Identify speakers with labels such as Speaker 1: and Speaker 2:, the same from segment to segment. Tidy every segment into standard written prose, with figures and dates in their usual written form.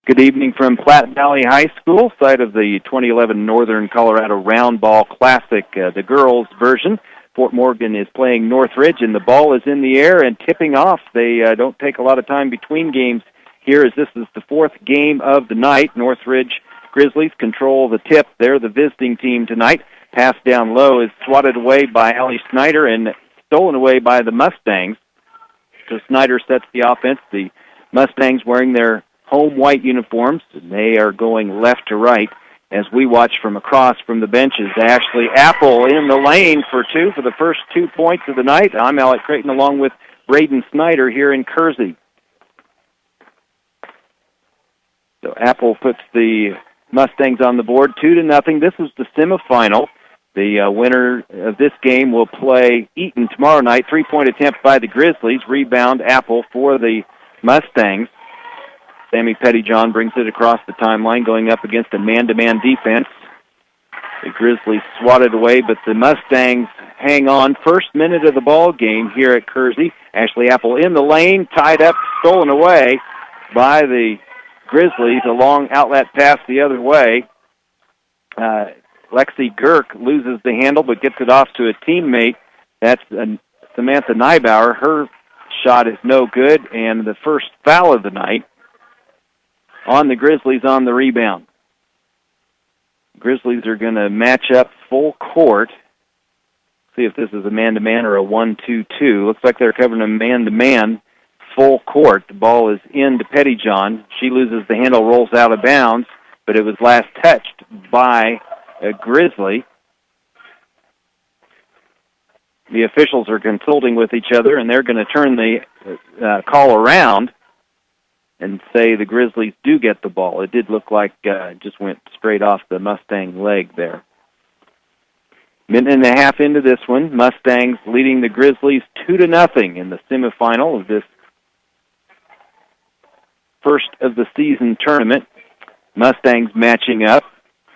Speaker 1: Good evening from Platte Valley High School, site of the 2011 Northern Colorado Round Ball Classic, the girls' version. Fort Morgan is playing Northridge, and the ball is in the air and tipping off. They don't take a lot of time between games here, as this is the fourth game of the night. Northridge Grizzlies control the tip. They're the visiting team tonight. Pass down low is swatted away by Allie Snyder and stolen away by the Mustangs. So Snyder sets the offense. The Mustangs wearing their home white uniforms, and they are going left to right as we watch from across from the benches. Ashley Apple in the lane for two for the first 2 points of the night. I'm Alec Creighton along with Braden Snyder here in Kersey. So Apple puts the Mustangs on the board 2-0. This is the semifinal. The winner of this game will play Eaton tomorrow night. 3-point attempt by the Grizzlies. Rebound Apple for the Mustangs. Sammy Pettyjohn brings it across the timeline, going up against a man-to-man defense. The Grizzlies swatted away, but the Mustangs hang on. First minute of the ball game here at Kersey. Ashley Apple in the lane, tied up, stolen away by the Grizzlies. A long outlet pass the other way. Lexi Girk loses the handle, but gets it off to a teammate. That's Samantha Neibauer. Her shot is no good, and the first foul of the night on the Grizzlies on the rebound. Grizzlies are going to match up full court. See if this is a man-to-man or a 1-2-2. Looks like they're covering a man-to-man full court. The ball is into Pettyjohn. She loses the handle, rolls out of bounds, but it was last touched by a Grizzly. The officials are consulting with each other, and they're going to turn the call around and say the Grizzlies do get the ball. It did look like it just went straight off the Mustang leg there. Minute and a half into this one, Mustangs leading the Grizzlies 2-0 in the semifinal of this first of the season tournament. Mustangs matching up.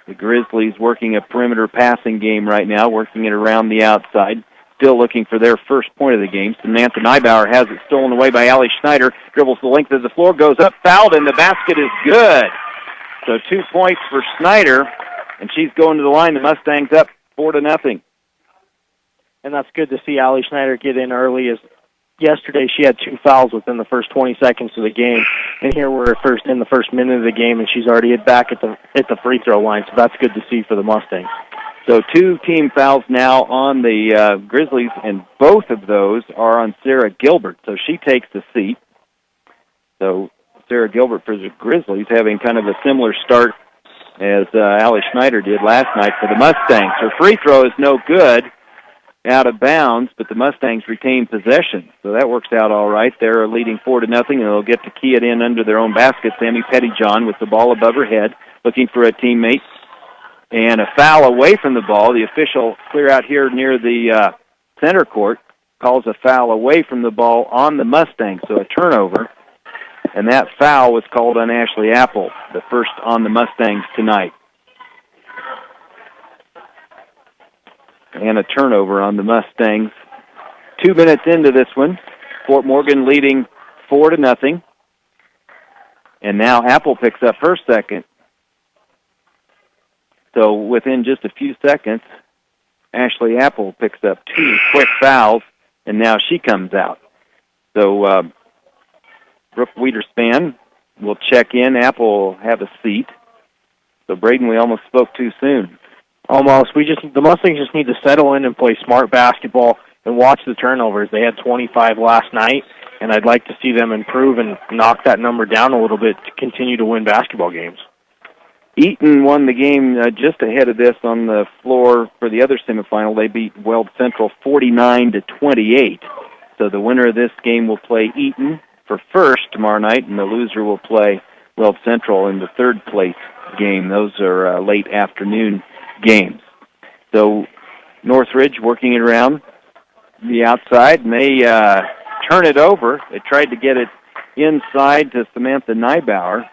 Speaker 1: The Grizzlies working a perimeter passing game right now, working it around the outside. Still looking for their first point of the game. Samantha Neibauer has it stolen away by Allie Schneider. Dribbles the length of the floor, goes up, fouled, and the basket is good. So 2 points for Schneider, and she's going to the line. The Mustangs up 4-0.
Speaker 2: And that's good to see Allie Schneider get in early. As yesterday, she had 2 fouls within the first 20 seconds of the game, and here we're in the first minute of the game, and she's already back at the free throw line. So that's good to see for the Mustangs.
Speaker 1: So 2 team fouls now on the Grizzlies, and both of those are on Sarah Gilbert. So she takes the seat. So Sarah Gilbert for the Grizzlies having kind of a similar start as Allie Schneider did last night for the Mustangs. Her free throw is no good, out of bounds, but the Mustangs retain possession. So that works out all right. They're leading 4-0, and they'll get to key it in under their own basket. Sammy Pettyjohn with the ball above her head, looking for a teammate. And a foul away from the ball. The official clear out here near the center court calls a foul away from the ball on the Mustangs, so a turnover. And that foul was called on Ashley Apple, the first on the Mustangs tonight. And a turnover on the Mustangs. 2 minutes into this one, Fort Morgan leading 4-0. And now Apple picks up her second. So within just a few seconds, Ashley Apple picks up 2 quick fouls, and now she comes out. So Brooke Wiederspan will check in. Apple will have a seat. So, Braden, we almost spoke too soon.
Speaker 2: Almost. The Mustangs just need to settle in and play smart basketball and watch the turnovers. They had 25 last night, and I'd like to see them improve and knock that number down a little bit to continue to win basketball games.
Speaker 1: Eaton won the game just ahead of this on the floor for the other semifinal. They beat Weld Central 49-28. So the winner of this game will play Eaton for first tomorrow night, and the loser will play Weld Central in the third place game. Those are late afternoon games. So Northridge working it around the outside, and they turn it over. They tried to get it inside to Samantha Neibauer,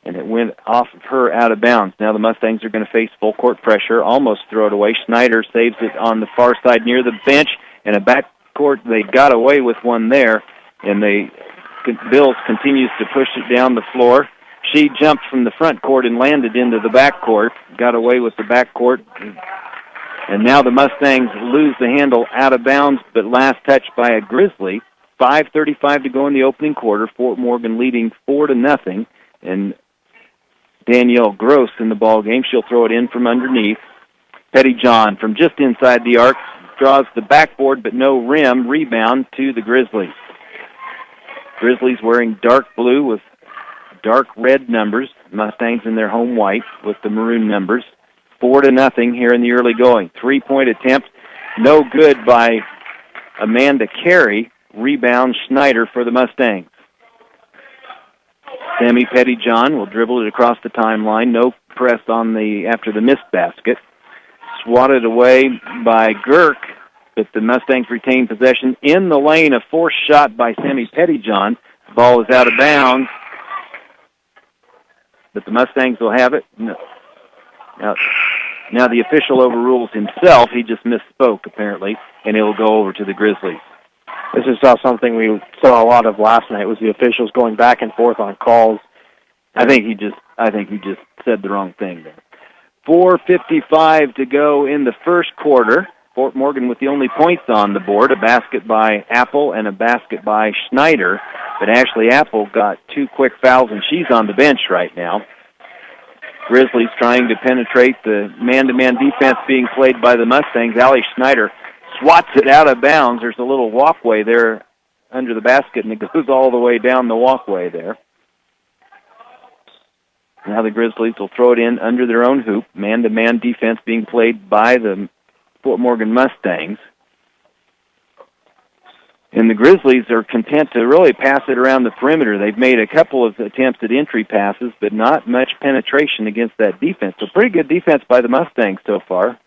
Speaker 1: and it went off of her out of bounds. Now the Mustangs are going to face full court pressure, almost throw it away. Schneider saves it on the far side near the bench, and a backcourt, they got away with one there, and they Bills continues to push it down the floor. She jumped from the front court and landed into the back court, got away with the back court. And now the Mustangs lose the handle out of bounds, but last touched by a Grizzly. 5:35 to go in the opening quarter. Fort Morgan leading 4-0. And Danielle Gross in the ball game. She'll throw it in from underneath. Pettyjohn from just inside the arc draws the backboard, but no rim. Rebound to the Grizzlies. Grizzlies wearing dark blue with dark red numbers. Mustangs in their home white with the maroon numbers. 4-0 here in the early going. 3-point attempt, no good by Amanda Carey. Rebound Schneider for the Mustangs. Sammy Pettyjohn will dribble it across the timeline. No press on after the missed basket. Swatted away by Girk, but the Mustangs retain possession in the lane. A forced shot by Sammy Pettyjohn. The ball is out of bounds, but the Mustangs will have it. No. Now the official overrules himself. He just misspoke, apparently, and it'll go over to the Grizzlies.
Speaker 2: This is something we saw a lot of last night, was the officials going back and forth on calls.
Speaker 1: I think he just said the wrong thing there. 4:55 to go in the first quarter. Fort Morgan with the only points on the board, a basket by Apple and a basket by Schneider. But Ashley Apple got 2 quick fouls, and she's on the bench right now. Grizzlies trying to penetrate the man-to-man defense being played by the Mustangs. Allie Schneider swats it out of bounds. There's a little walkway there under the basket, and it goes all the way down the walkway there. Now the Grizzlies will throw it in under their own hoop. Man-to-man defense being played by the Fort Morgan Mustangs. And the Grizzlies are content to really pass it around the perimeter. They've made a couple of attempts at entry passes, but not much penetration against that defense. So pretty good defense by the Mustangs so far.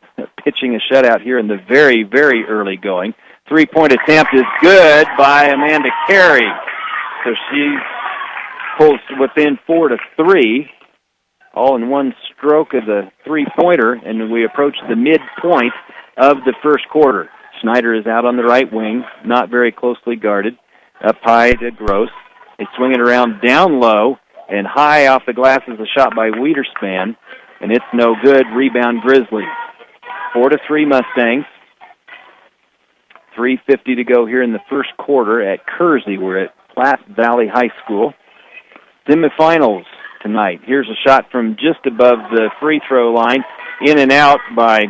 Speaker 1: Pitching a shutout here in the very, very early going. 3-point attempt is good by Amanda Carey. So she pulls within 4-3, all in one stroke of the three-pointer, and we approach the midpoint of the first quarter. Schneider is out on the right wing, not very closely guarded. Up high to Gross. They swing it around down low, and high off the glass is a shot by Wiederspan, and it's no good. Rebound Grizzlies. 4-3 Mustangs. 3:50 to go here in the first quarter at Kersey. We're at Platte Valley High School. Semifinals tonight. Here's a shot from just above the free throw line. In and out by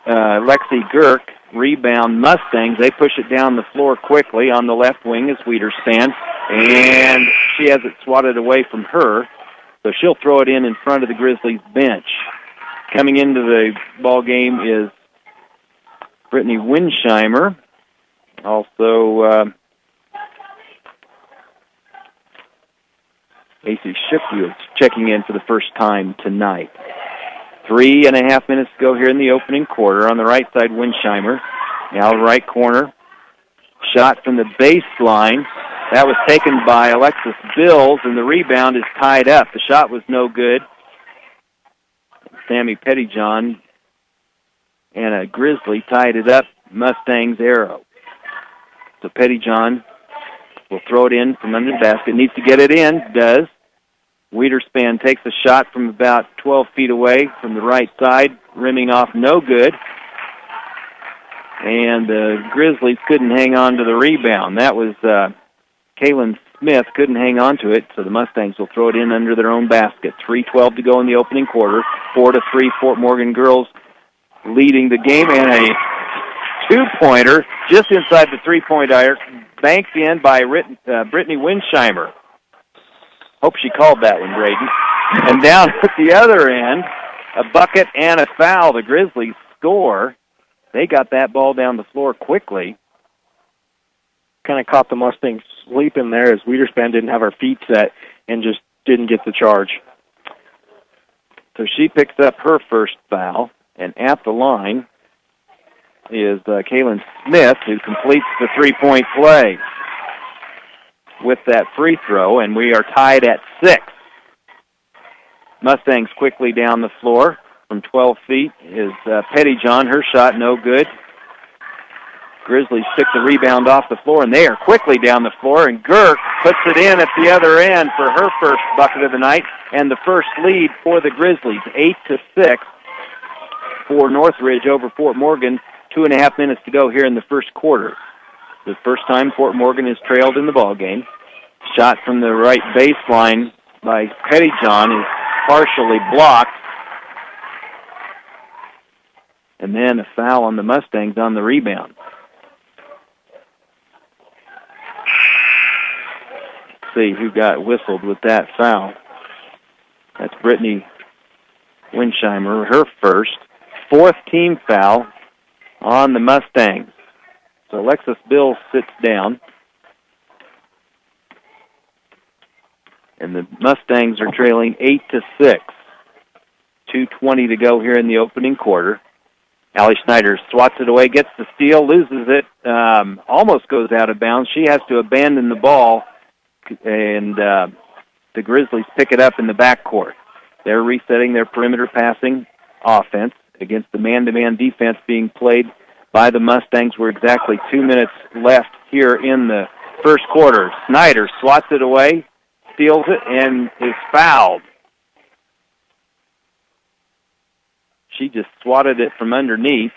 Speaker 1: Lexi Girk. Rebound Mustangs. They push it down the floor quickly. On the left wing is Wiederspan, and she has it swatted away from her, so she'll throw it in front of the Grizzlies bench. Coming into the ball game is Brittany Winsheimer. Also, AC Shipfield's checking in for the first time tonight. 3.5 minutes to go here in the opening quarter. On the right side, Winsheimer. Now right corner. Shot from the baseline. That was taken by Alexis Bills, and the rebound is tied up. The shot was no good. Sammy Pettyjohn and a Grizzly tied it up. Mustangs arrow. So Pettyjohn will throw it in from under the basket. Needs to get it in. Does. Wiederspan takes a shot from about 12 feet away from the right side, rimming off no good. And the Grizzlies couldn't hang on to the rebound. That was Kaylin Smith couldn't hang on to it, so the Mustangs will throw it in under their own basket. 3:12 to go in the opening quarter. 4-3 Fort Morgan girls leading the game, and a two-pointer just inside the three-point arc, banked in by Brittany Winsheimer. Hope she called that one, Braden. And down at the other end, a bucket and a foul. The Grizzlies score. They got that ball down the floor quickly.
Speaker 2: Kind of caught the Mustangs sleeping there as Wiederspan didn't have her feet set and just didn't get the charge.
Speaker 1: So she picks up her first foul, and at the line is Kaylin Smith, who completes the three-point play with that free throw, and we are tied at 6. Mustangs quickly down the floor from 12 feet is Pettyjohn. Her shot no good. Grizzlies took the rebound off the floor, and they are quickly down the floor, and Girk puts it in at the other end for her first bucket of the night, and the first lead for the Grizzlies, 8-6 for Northridge over Fort Morgan. 2.5 minutes to go here in the first quarter. The first time Fort Morgan has trailed in the ballgame. Shot from the right baseline by Pettyjohn is partially blocked. And then a foul on the Mustangs on the rebound. Let's see who got whistled with that foul. That's Brittany Winsheimer, her first. Fourth team foul on the Mustangs. So Alexis Bill sits down. And the Mustangs are trailing 8-6. 2:20 to go here in the opening quarter. Allie Schneider swats it away, gets the steal, loses it, almost goes out of bounds. She has to abandon the ball, and the Grizzlies pick it up in the backcourt. They're resetting their perimeter passing offense against the man-to-man defense being played by the Mustangs. We're exactly 2 minutes left here in the first quarter. Snyder swats it away, steals it, and is fouled. She just swatted it from underneath.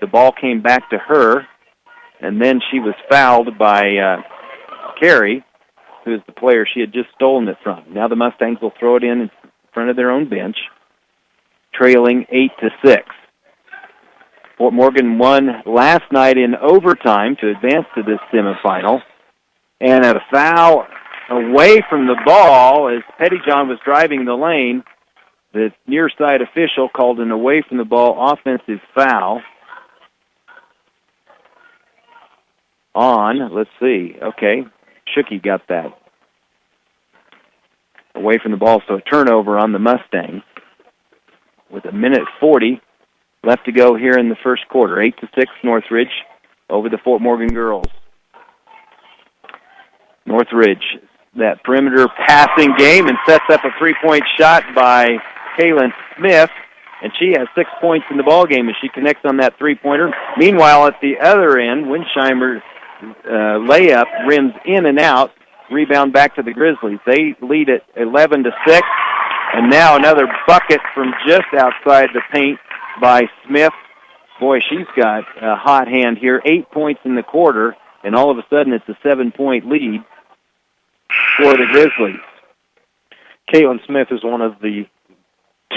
Speaker 1: The ball came back to her, and then she was fouled by Carey, who is the player she had just stolen it from. Now the Mustangs will throw it in front of their own bench, trailing 8-6. Fort Morgan won last night in overtime to advance to this semifinal. And a foul away from the ball as Pettyjohn was driving the lane. The near side official called an away from the ball offensive foul on, let's see, okay, Shookie got that. Away from the ball, so a turnover on the Mustangs. With 1:40 left to go here in the first quarter. 8-6 Northridge over the Fort Morgan girls. Northridge, that perimeter passing game, and sets up a three-point shot by Kaylin Smith, and she has 6 points in the ballgame as she connects on that three-pointer. Meanwhile, at the other end, Winsheimer's layup rims in and out. Rebound back to the Grizzlies. They lead at 11-6, and now another bucket from just outside the paint by Smith. Boy, she's got a hot hand here. 8 points in the quarter, and all of a sudden it's a 7-point lead for the Grizzlies.
Speaker 2: Caitlin Smith is one of the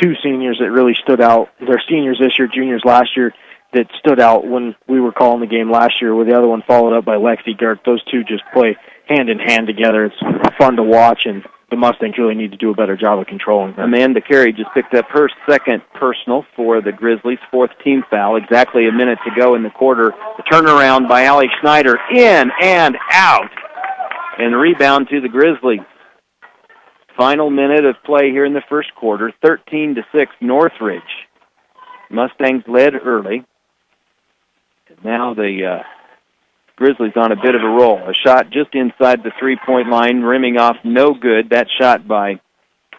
Speaker 2: two seniors that really stood out. They're seniors this year, juniors last year, that stood out when we were calling the game last year, with the other one followed up by Lexi Girk. Those two just play hand-in-hand together. It's fun to watch, and the Mustangs really need to do a better job of controlling them.
Speaker 1: Amanda Carey just picked up her second personal for the Grizzlies, fourth team foul. Exactly a minute to go in the quarter. The turnaround by Allie Schneider, in and out, and rebound to the Grizzlies. Final minute of play here in the first quarter, 13-6 Northridge. Mustangs led early. And now the Grizzlies on a bit of a roll. A shot just inside the three-point line, rimming off no good. That shot by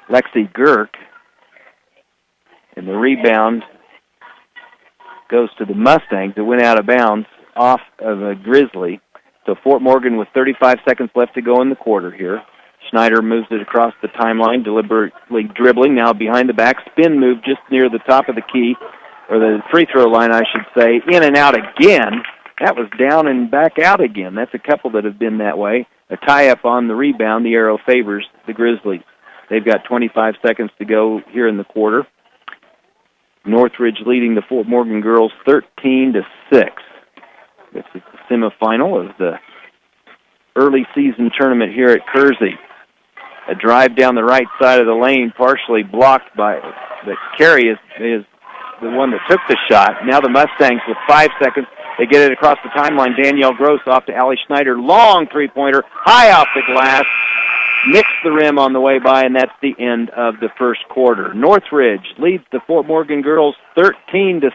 Speaker 1: Lexi Girk. And the rebound goes to the Mustangs. It went out of bounds off of a Grizzly. So Fort Morgan with 35 seconds left to go in the quarter here. Schneider moves it across the timeline, deliberately dribbling, now behind the back. Spin move just near the top of the key, or the free throw line, I should say. In and out again. That was down and back out again. That's a couple that have been that way. A tie-up on the rebound. The arrow favors the Grizzlies. They've got 25 seconds to go here in the quarter. Northridge leading the Fort Morgan girls 13-6. This is the semifinal of the early season tournament here at Kersey. A drive down the right side of the lane, partially blocked by, but Carey is the one that took the shot. Now the Mustangs with 5 seconds. They get it across the timeline. Danielle Gross off to Allie Schneider. Long three-pointer, high off the glass. Nicks the rim on the way by, and that's the end of the first quarter. Northridge leads the Fort Morgan girls 13-6.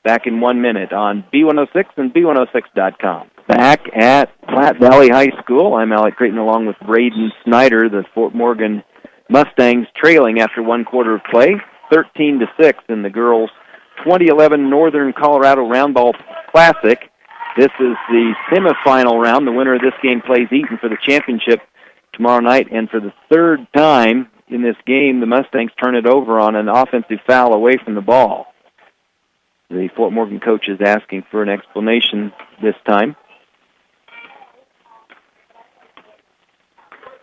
Speaker 1: Back in 1 minute on B106 and B106.com. Back at Platte Valley High School, I'm Alec Creighton along with Braden Snyder. The Fort Morgan Mustangs trailing after one quarter of play, 13-6 in the girls' 2011 Northern Colorado Roundball Classic. This is the semifinal round. The winner of this game plays Eaton for the championship tomorrow night, and for the third time in this game, the Mustangs turn it over on an offensive foul away from the ball. The Fort Morgan coach is asking for an explanation this time.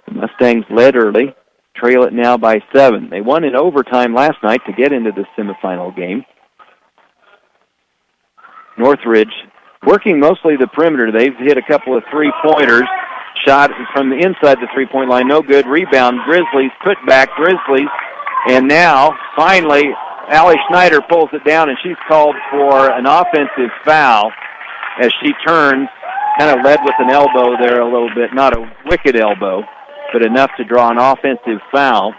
Speaker 1: The Mustangs led early, trail it now by 7. They won in overtime last night to get into the semifinal game. Northridge working mostly the perimeter. They've hit a couple of three-pointers. Shot from the inside the three-point line, no good. Rebound, Grizzlies, put back, Grizzlies. And now, finally, Allie Schneider pulls it down, and she's called for an offensive foul as she turns, kind of led with an elbow there a little bit. Not a wicked elbow, but enough to draw an offensive foul.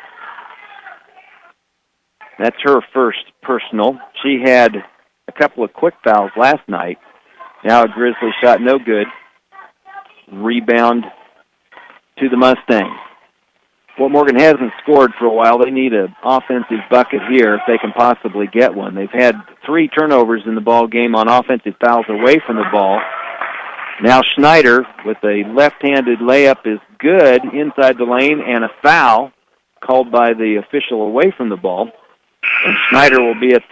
Speaker 1: That's her first personal. She had a couple of quick fouls last night. Now a Grizzly shot, no good. Rebound to the Mustangs. Fort Morgan hasn't scored for a while. They need an offensive bucket here if they can possibly get one. They've had 3 turnovers in the ball game on offensive fouls away from the ball. Now Schneider with a left-handed layup is good inside the lane, and a foul called by the official away from the ball. And Schneider will be at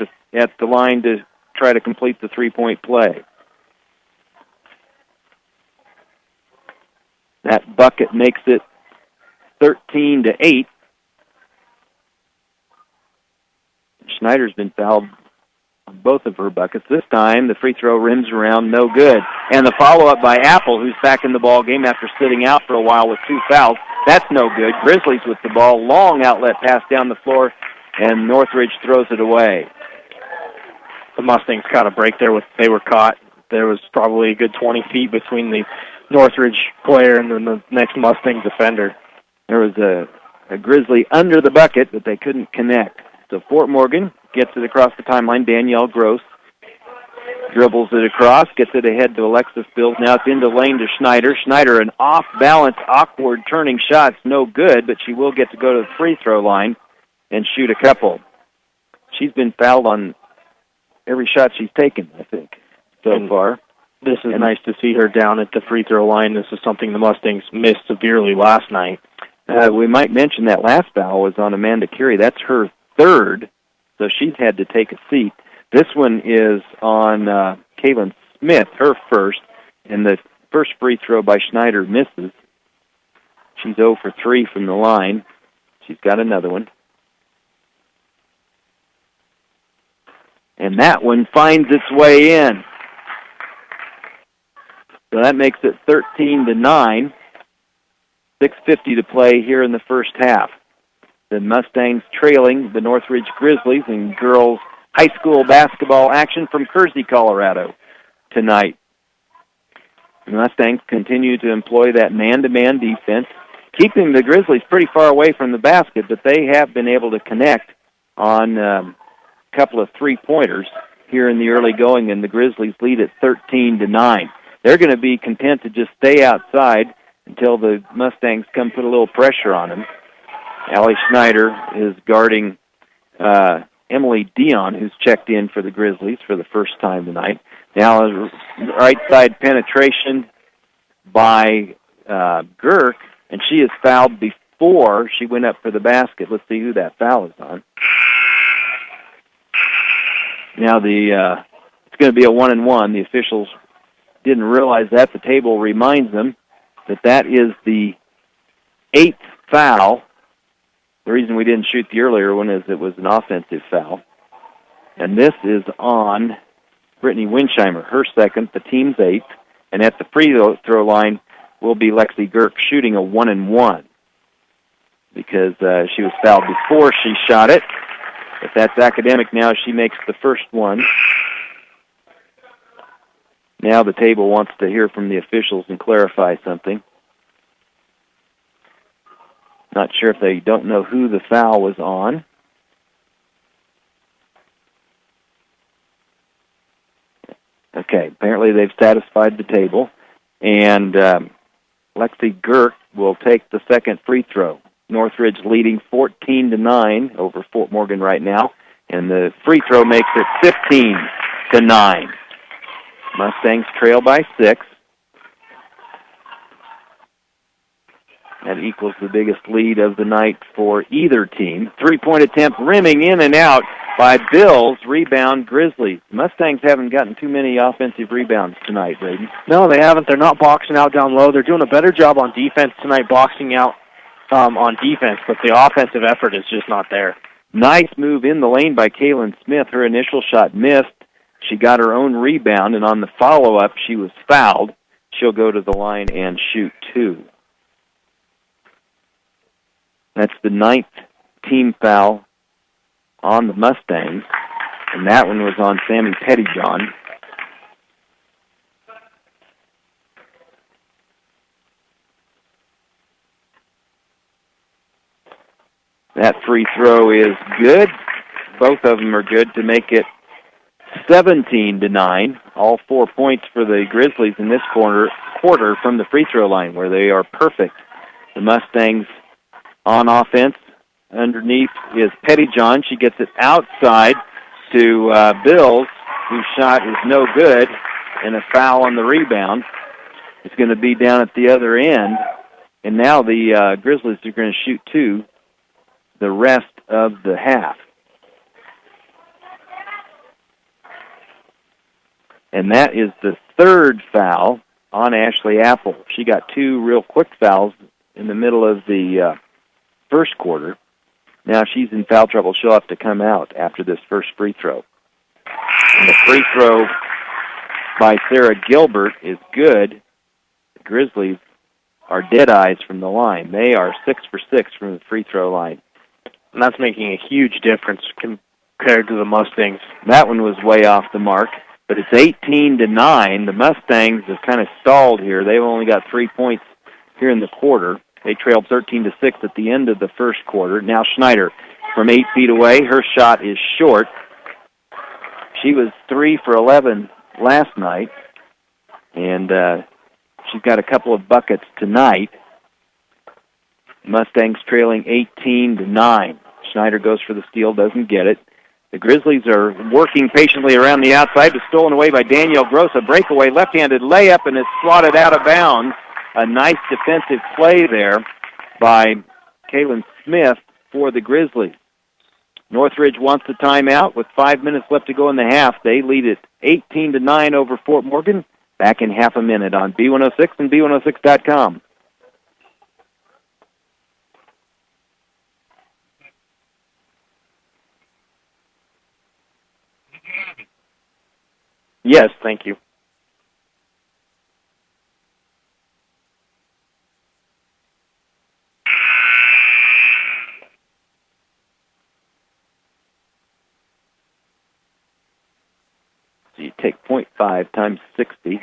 Speaker 1: the line to try to complete the three-point play. That bucket makes it 13-8. Schneider's been fouled on both of her buckets. This time, the free throw rims around, no good. And the follow-up by Apple, who's back in the ball game after sitting out for a while with 2 fouls. That's no good. Grizzlies with the ball. Long outlet pass down the floor, and Northridge throws it away.
Speaker 2: The Mustangs got a break there. They were caught. There was probably a good 20 feet between the Northridge player and then the next Mustang defender.
Speaker 1: There was a Grizzly under the bucket, but they couldn't connect. So Fort Morgan gets it across the timeline. Danielle Gross dribbles it across, gets it ahead to Alexis Bills. Now it's into lane to Schneider. Schneider, an off-balance, awkward turning shot's no good, but she will get to go to the free throw line and shoot a couple. She's been fouled on every shot she's taken, I think, so far.
Speaker 2: This is nice to see her down at the free throw line. This is something the Mustangs missed severely last night.
Speaker 1: We might mention that last foul was on Amanda Curie. That's her third, so she's had to take a seat. This one is on Kaylin Smith, her first, and the first free throw by Schneider misses. She's 0 for 3 from the line. She's got another one. And that one finds its way in. So that makes it 13-9. 6:50 to play here in the first half. The Mustangs trailing the Northridge Grizzlies in girls high school basketball action from Kersey, Colorado tonight. The Mustangs continue to employ that man-to-man defense, keeping the Grizzlies pretty far away from the basket, but they have been able to connect on a couple of three-pointers here in the early going, and the Grizzlies lead at 13-9. They're going to be content to just stay outside until the Mustangs come put a little pressure on them. Allie Schneider is guarding Emily Dion, who's checked in for the Grizzlies for the first time tonight. Now a right side penetration by Girk, and she is fouled before she went up for the basket. Let's see who that foul is on. Now it's going to be a 1-and-1. The officials didn't realize that. The table reminds them that is the 8th foul. The reason we didn't shoot the earlier one is it was an offensive foul. And this is on Brittany Winsheimer, her second, the team's 8th. And at the free throw line will be Lexi Girk shooting a 1-and-1 because she was fouled before she shot it. If that's academic now, she makes the first one. Now the table wants to hear from the officials and clarify something. Not sure if they don't know who the foul was on. Okay, apparently they've satisfied the table. And Lexi Girk will take the second free throw. Northridge leading 14-9 over Fort Morgan right now. And the free throw makes it 15-9. Mustangs trail by 6. That equals the biggest lead of the night for either team. Three-point attempt rimming in and out by Bills. Rebound Grizzlies. Mustangs haven't gotten too many offensive rebounds tonight, Braden.
Speaker 2: No, they haven't. They're not boxing out down low. They're doing a better job on defense tonight, boxing out on defense, but the offensive effort is just not there.
Speaker 1: Nice move in the lane by Kaylin Smith. Her initial shot missed. She got her own rebound, and on the follow-up, she was fouled. She'll go to the line and shoot 2. That's the 9th team foul on the Mustangs, and that one was on Sammy Pettyjohn. That free throw is good. Both of them are good to make it 17-9. All 4 points for the Grizzlies in this quarter from the free throw line, where they are perfect. The Mustangs on offense. Underneath is Pettyjohn. She gets it outside to Bills, whose shot is no good, and a foul on the rebound. It's going to be down at the other end. And now the Grizzlies are going to shoot 2 the rest of the half. And that is the 3rd foul on Ashley Apple. She got 2 real quick fouls in the middle of the first quarter. Now she's in foul trouble. She'll have to come out after this first free throw. And the free throw by Sarah Gilbert is good. The Grizzlies are dead eyes from the line. They are 6 for 6 from the free throw line.
Speaker 2: And that's making a huge difference compared to the Mustangs.
Speaker 1: That one was way off the mark, but it's 18-9. The Mustangs have kind of stalled here. They've only got 3 points here in the quarter. They trailed 13-6 at the end of the first quarter. Now Schneider from 8 feet away. Her shot is short. She was 3 for 11 last night, and she's got a couple of buckets tonight. Mustangs trailing 18-9. Schneider goes for the steal, doesn't get it. The Grizzlies are working patiently around the outside, but stolen away by Danielle Gross. A breakaway left-handed layup, and it's swatted out of bounds. A nice defensive play there by Kaylin Smith for the Grizzlies. Northridge wants the timeout with 5 minutes left to go in the half. They lead it 18-9 over Fort Morgan. Back in half a minute on B106 and B106.com.
Speaker 2: Yes, thank you.
Speaker 1: So you take 0.5 times 60.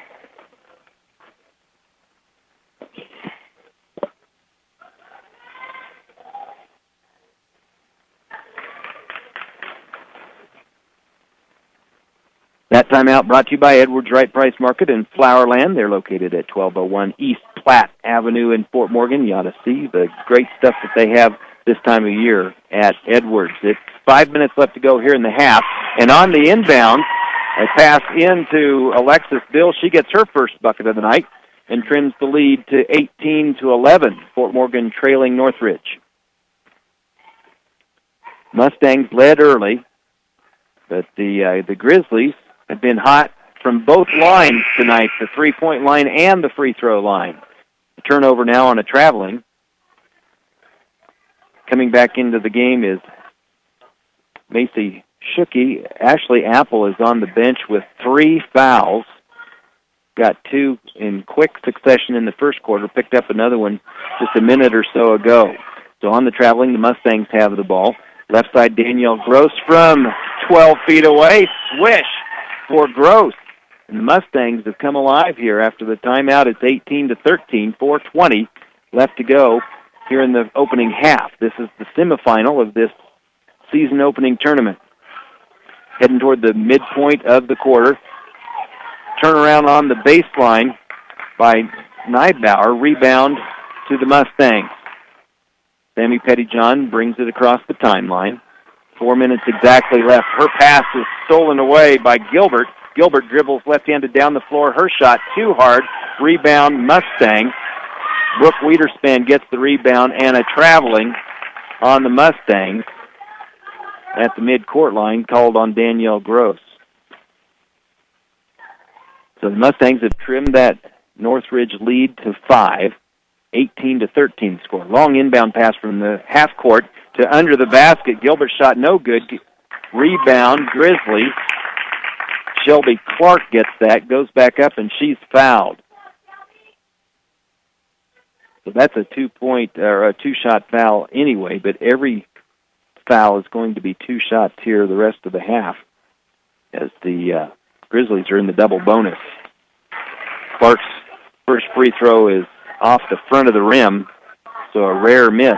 Speaker 1: That timeout brought to you by Edwards Wright Price Market in Flowerland. They're located at 1201 East Platte Avenue in Fort Morgan. You ought to see the great stuff that they have this time of year at Edwards. It's 5 minutes left to go here in the half. And on the inbound, a pass into Alexis Bill. She gets her first bucket of the night and trims the lead to 18-11. Fort Morgan trailing Northridge. Mustangs led early, but the Grizzlies have been hot from both lines tonight, the three-point line and the free throw line. The turnover now on a traveling. Coming back into the game is Macy Schucke. Ashley Apple is on the bench with 3 fouls. Got 2 in quick succession in the first quarter, picked up another one just a minute or so ago. So on the traveling, the Mustangs have the ball. Left side, Danielle Gross from 12 feet away. Swish for Gross. And the Mustangs have come alive here after the timeout. It's 18-13, 4:20 left to go here in the opening half. This is the semifinal of this season opening tournament. Heading toward the midpoint of the quarter. Turnaround on the baseline by Neibauer. Rebound to the Mustangs. Sammy Pettyjohn brings it across the timeline. 4 minutes exactly left. Her pass is stolen away by Gilbert. Gilbert dribbles left-handed down the floor. Her shot too hard. Rebound, Mustang. Brooke Wiederspan gets the rebound, and a traveling on the Mustangs at the mid-court line called on Danielle Gross. So the Mustangs have trimmed that Northridge lead to 5, 18-13 score. Long inbound pass from the half court to under the basket. Gilbert shot no good. Rebound, Grizzlies. Shelby Clark gets that, goes back up, and she's fouled. So that's a 2-point or a 2-shot foul anyway, but every foul is going to be 2 shots here the rest of the half as the Grizzlies are in the double bonus. Clark's first free throw is off the front of the rim, so a rare miss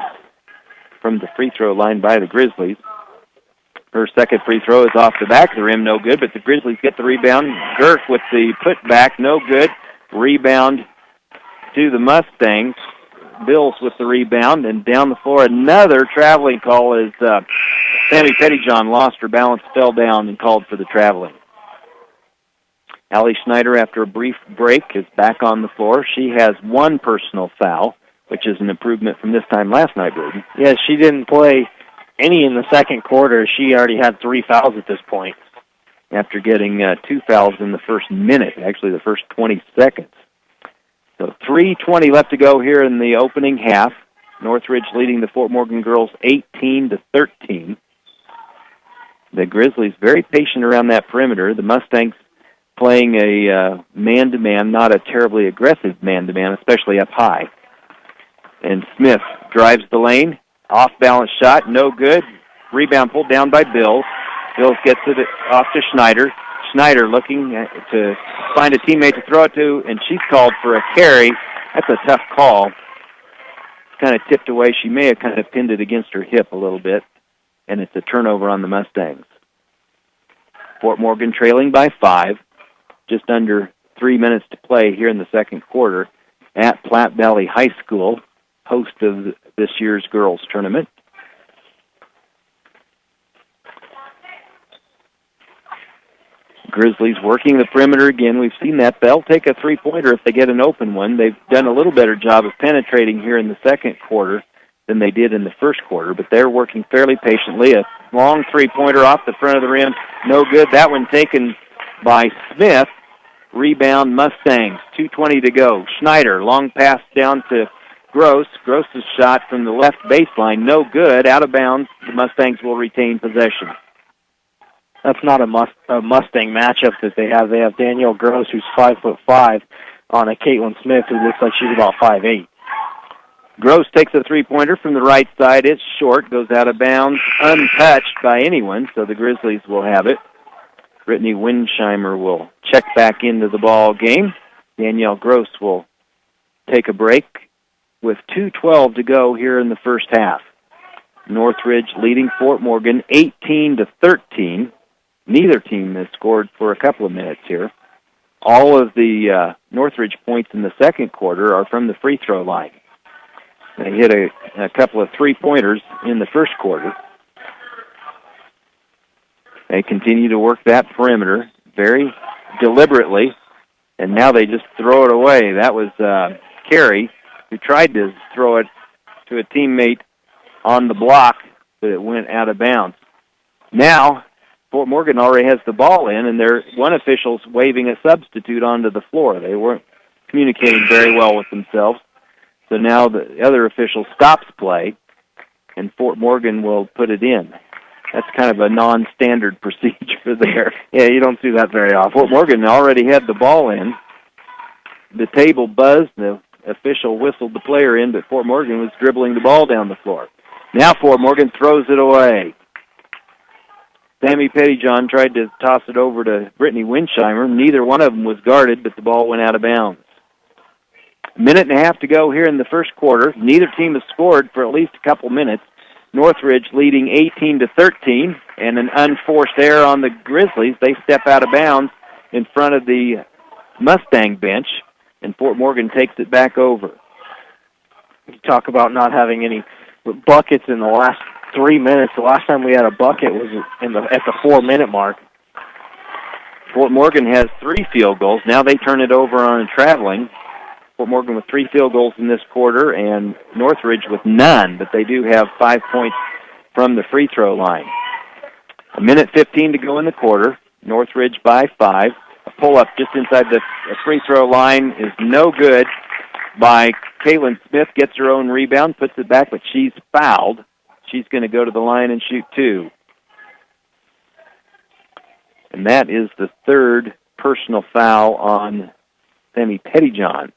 Speaker 1: from the free throw line by the Grizzlies. Her second free throw is off the back of the rim, no good, but the Grizzlies get the rebound. Gerth with the putback, no good. Rebound to the Mustangs. Bills with the rebound, and down the floor another traveling call as Sammy Pettyjohn lost her balance, fell down, and called for the traveling. Allie Schneider, after a brief break, is back on the floor. She has 1 personal foul, which is an improvement from this time last night, Braden.
Speaker 2: Yeah, she didn't play any in the second quarter. She already had 3 fouls at this point.
Speaker 1: After getting 2 fouls in the first minute, actually the first 20 seconds. So 3:20 left to go here in the opening half. Northridge leading the Fort Morgan girls 18-13. The Grizzlies very patient around that perimeter. The Mustangs playing a man-to-man, not a terribly aggressive man-to-man, especially up high. And Smith drives the lane. Off-balance shot, no good. Rebound pulled down by Bills. Bills gets it off to Schneider. Schneider looking to find a teammate to throw it to, and she's called for a carry. That's a tough call. Kind of tipped away. She may have kind of pinned it against her hip a little bit, and it's a turnover on the Mustangs. Fort Morgan trailing by 5, just under 3 minutes to play here in the second quarter at Platte Valley High School, host of this year's girls tournament. Grizzlies working the perimeter again. We've seen that. They'll take a 3-pointer if they get an open one. They've done a little better job of penetrating here in the second quarter than they did in the first quarter, but they're working fairly patiently. A long 3-pointer off the front of the rim. No good. That one taken by Smith. Rebound Mustangs. 2:20 to go. Schneider, long pass down to Gross. Gross's shot from the left baseline. No good. Out of bounds. The Mustangs will retain possession.
Speaker 2: That's not a Mustang matchup that they have. They have Danielle Gross, who's 5'5", on a Caitlin Smith, who looks like she's about 5'8".
Speaker 1: Gross takes a 3-pointer from the right side. It's short, goes out of bounds, untouched by anyone, so the Grizzlies will have it. Brittany Winsheimer will check back into the ball game. Danielle Gross will take a break with 2:12 to go here in the first half. Northridge leading Fort Morgan 18-13. Neither team has scored for a couple of minutes here. All of the Northridge points in the second quarter are from the free throw line. They hit a couple of 3-pointers in the first quarter. They continue to work that perimeter very deliberately, and now they just throw it away. That was Carey, who tried to throw it to a teammate on the block, but it went out of bounds. Now, Fort Morgan already has the ball in, and one official's waving a substitute onto the floor. They weren't communicating very well with themselves. So now the other official stops play, and Fort Morgan will put it in. That's kind of a non-standard procedure there.
Speaker 2: Yeah, you don't see that very often.
Speaker 1: Fort Morgan already had the ball in. The table buzzed. The official whistled the player in, but Fort Morgan was dribbling the ball down the floor. Now Fort Morgan throws it away. Sammy Pettyjohn tried to toss it over to Brittany Winsheimer. Neither one of them was guarded, but the ball went out of bounds. A minute and a half to go here in the first quarter. Neither team has scored for at least a couple minutes. Northridge leading 18-13, and an unforced error on the Grizzlies. They step out of bounds in front of the Mustang bench, and Fort Morgan takes it back over.
Speaker 2: You talk about not having any buckets in the last 3 minutes. The last time we had a bucket was at the 4-minute mark.
Speaker 1: Fort Morgan has 3 field goals. Now they turn it over on traveling. Fort Morgan with 3 field goals in this quarter, and Northridge with none, but they do have 5 points from the free throw line. 1:15 to go in the quarter. Northridge by 5. A pull-up just inside the free throw line is no good by Caitlin Smith. Gets her own rebound, puts it back, but she's fouled. She's going to go to the line and shoot 2. And that is the 3rd personal foul on Sammy Pettyjohn.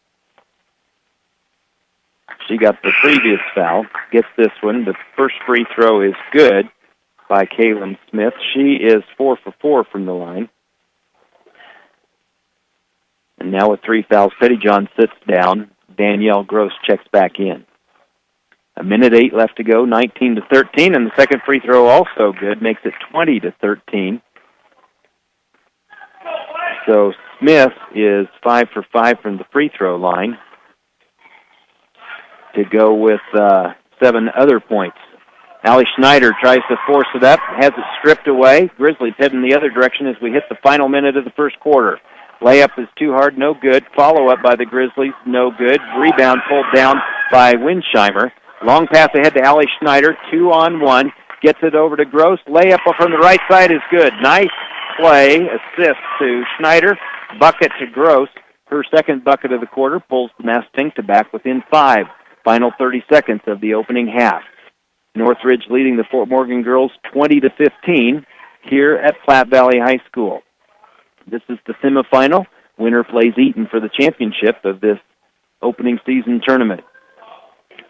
Speaker 1: She got the previous foul, gets this one. The first free throw is good by Caitlin Smith. She is 4 for 4 from the line. And now with 3 fouls, Pettyjohn sits down. Danielle Gross checks back in. 1:08 left to go, 19-13, and the second free throw also good, makes it 20-13. So Smith is 5 for 5 from the free throw line to go with 7 other points. Allie Schneider tries to force it up, has it stripped away. Grizzlies heading the other direction as we hit the final minute of the first quarter. Layup is too hard, no good. Follow-up by the Grizzlies, no good. Rebound pulled down by Winsheimer. Long pass ahead to Allie Schneider, 2-on-1. Gets it over to Gross. Layup from the right side is good. Nice play, assist to Schneider. Bucket to Gross. Her second bucket of the quarter pulls the Mastinka back within 5. Final 30 seconds of the opening half. Northridge leading the Fort Morgan girls 20-15 here at Platte Valley High School. This is the semifinal. Winner plays Eaton for the championship of this opening season tournament.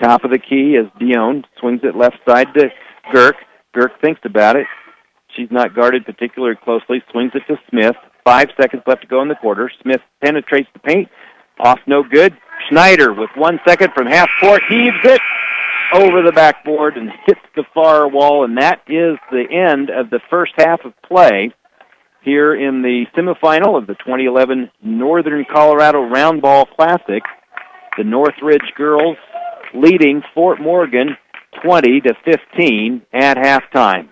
Speaker 1: Top of the key is Dion. Swings it left side to Girk. Girk thinks about it. She's not guarded particularly closely. Swings it to Smith. 5 seconds left to go in the quarter. Smith penetrates the paint. Off no good. Schneider with 1 second from half court. Heaves it over the backboard and hits the far wall. And that is the end of the first half of play here in the semifinal of the 2011 Northern Colorado Round Ball Classic. The Northridge girls leading Fort Morgan 20-15 at halftime.